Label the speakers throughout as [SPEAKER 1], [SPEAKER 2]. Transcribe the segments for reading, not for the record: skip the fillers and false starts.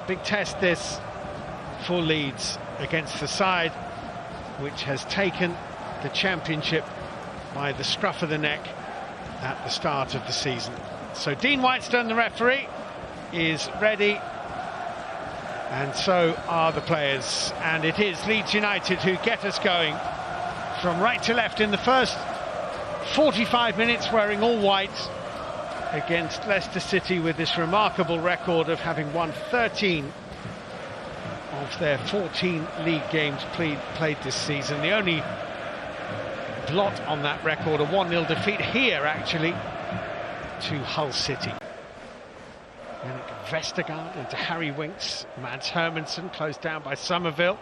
[SPEAKER 1] Big test this for Leeds against the side which has taken the championship by the scruff of the neck at the start of the season. So Dean Whitestone, the referee, is ready, and so are the players, and it is Leeds United who get us going from right to left in the first 45 minutes, wearing all white, against Leicester City, with this remarkable record of having won 13 of their 14 league games played this season. The only blot on that record, a 1-0 defeat here actually to Hull City. Yannick Vestergaard into Harry Winks, Mads Hermansen closed down by Somerville,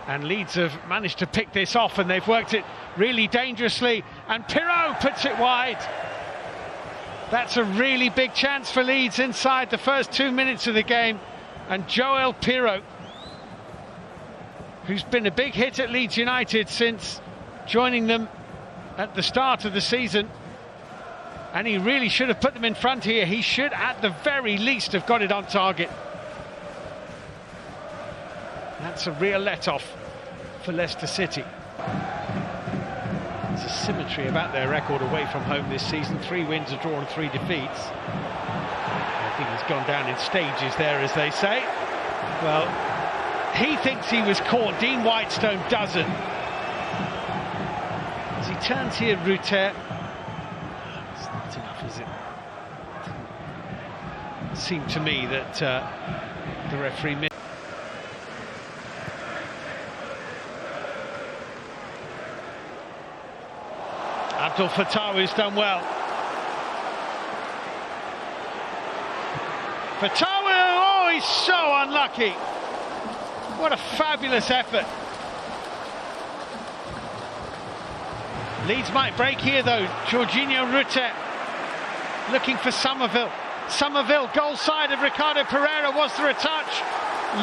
[SPEAKER 1] and Leeds have managed to pick this off, and they've worked it really dangerously, and Pirot puts it wide. That's a really big chance for Leeds inside the first 2 minutes of the game, and Joel Pirot, who's been a big hit at Leeds United since joining them at the start of the season, and he really should have put them in front here. He should at the very least have got it on target. That's a real let-off for Leicester City. There's a symmetry about their record away from home this season. 3 wins, a draw and 3 defeats. I think it's gone down in stages there, as they say. Well, he thinks he was caught. Dean Whitestone doesn't. As he turns here, Ruter. It's not enough, is it? It seemed to me that the referee missed. Abdul Fattah's done well. Fattahu, oh, he's so unlucky. What a fabulous effort. Leeds might break here though. Jorginho Rutter looking for Somerville. Somerville, goal side of Ricardo Pereira. Was there a touch?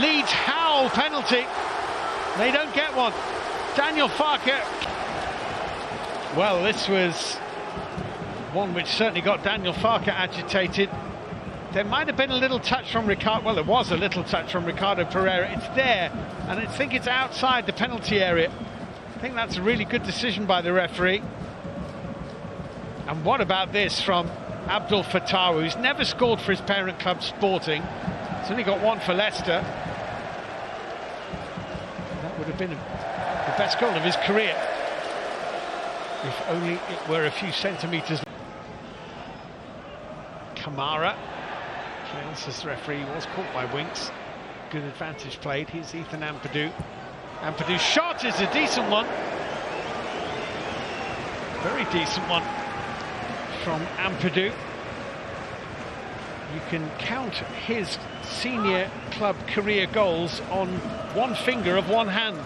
[SPEAKER 1] Leeds howl penalty. They don't get one. Daniel Farke. Well, this was one which certainly got Daniel Farke agitated. There might have been a little touch from Ricardo. Well, there was a little touch from Ricardo Pereira. It's there, and I think it's outside the penalty area. I think that's a really good decision by the referee. And what about this from Abdul Fattahu, who's never scored for his parent club Sporting. He's only got one for Leicester. That would have been the best goal of his career, if only it were a few centimetres. Kamara, as the referee, was caught by Winks. Good advantage played. Here's Ethan Ampadu. Ampadu's shot is a decent one. Very decent one from Ampadu. You can count his senior club career goals on one finger of one hand.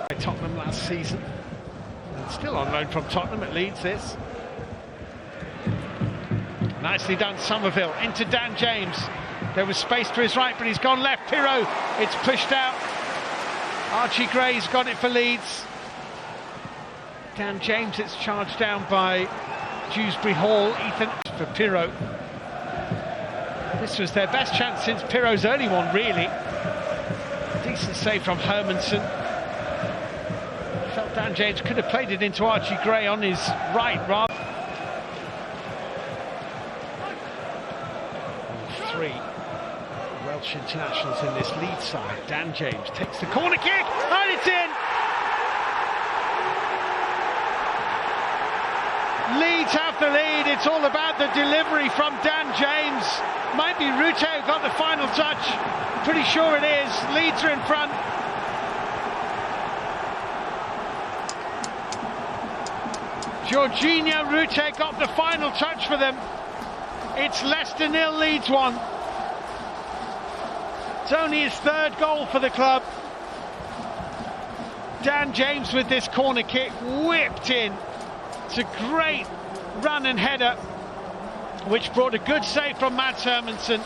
[SPEAKER 1] By Tottenham last season. And still on loan from Tottenham at Leeds, this. Nicely done, Somerville into Dan James. There was space to his right, but he's gone left. Pirot, it's pushed out. Archie Gray's got it for Leeds. Dan James, it's charged down by Dewsbury Hall. Ethan for Pirot. This was their best chance since Pirot's early one, really. Decent save from Hermansen. Felt Dan James could have played it into Archie Gray on his right rather. Three Welsh internationals in this lead side. Dan James takes the corner kick, and it's in! Leeds have the lead. It's all about the delivery from Dan James. Might be Rutte who got the final touch. Pretty sure it is. Leeds are in front. Jorginho Rutte got the final touch for them. It's Leicester 0, Leeds 1. It's only his third goal for the club. Dan James with this corner kick, whipped in. It's a great run and header, which brought a good save from Mads Hermansen.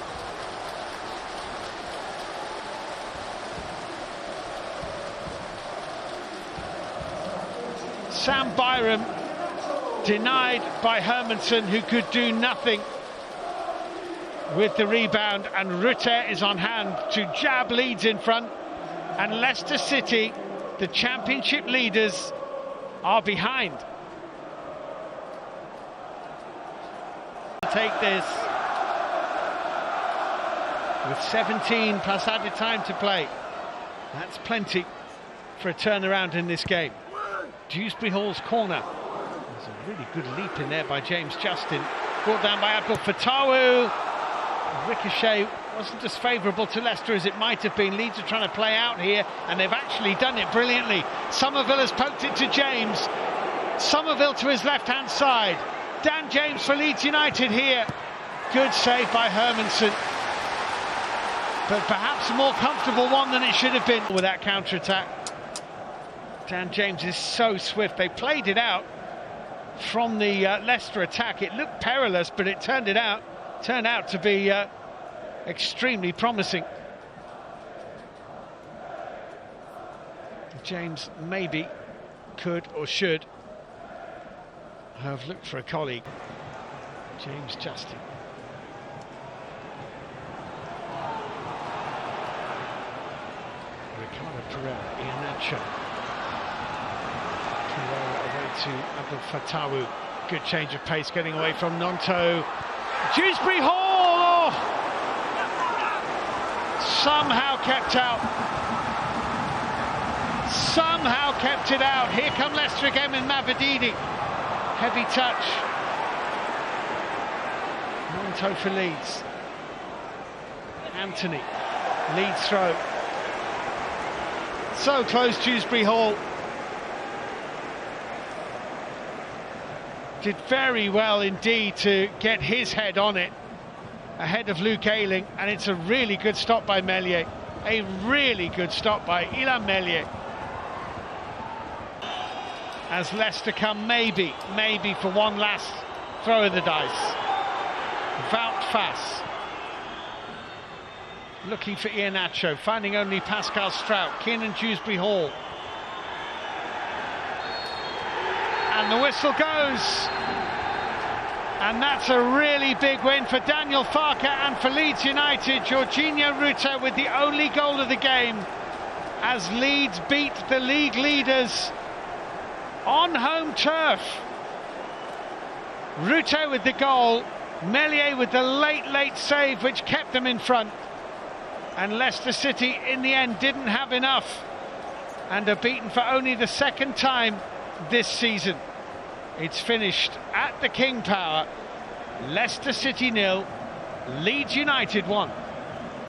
[SPEAKER 1] Sam Byram denied by Hermansen, who could do nothing. with the rebound, and Rutte is on hand to jab Leeds in front, and Leicester City, the championship leaders, are behind. Take this with 17 plus added time to play. That's plenty for a turnaround in this game. Dewsbury Hall's corner. There's a really good leap in there by James Justin. Brought down by Abdul Fatawu. Ricochet wasn't as favourable to Leicester as it might have been. Leeds are trying to play out here, and they've actually done it brilliantly. Somerville has poked it to James. Somerville to his left-hand side. Dan James for Leeds United here. Good save by Hermansen, but perhaps a more comfortable one than it should have been with that counter-attack. Dan James is so swift. They played it out from the Leicester attack. It looked perilous, but it turned out to be extremely promising. James maybe could or should have looked for a colleague. James Justin. Ricardo Pereira, Iheanacho. Pereira away to Abdul Fatawu. Good change of pace, getting away from Nonto. Dewsbury Hall! Oh! Somehow kept out. Somehow kept it out. Here come Leicester again with Mavididi. Heavy touch. Nonto for Leeds. Anthony. Leeds throw. So close, Dewsbury Hall. Did very well indeed to get his head on it ahead of Luke Ayling, and it's a really good stop by Meslier. A really good stop by Ilham Meslier. As Leicester come maybe for one last throw of the dice. Wout Faes looking for Iheanacho, finding only Pascal Strout. Kiernan Dewsbury Hall. And the whistle goes. And that's a really big win for Daniel Farke and for Leeds United. Jorginho Rutter with the only goal of the game as Leeds beat the league leaders on home turf. Rutter with the goal, Meslier with the late save which kept them in front. And Leicester City in the end didn't have enough and are beaten for only the second time this season. It's finished at the King Power. Leicester City 0, Leeds United 1.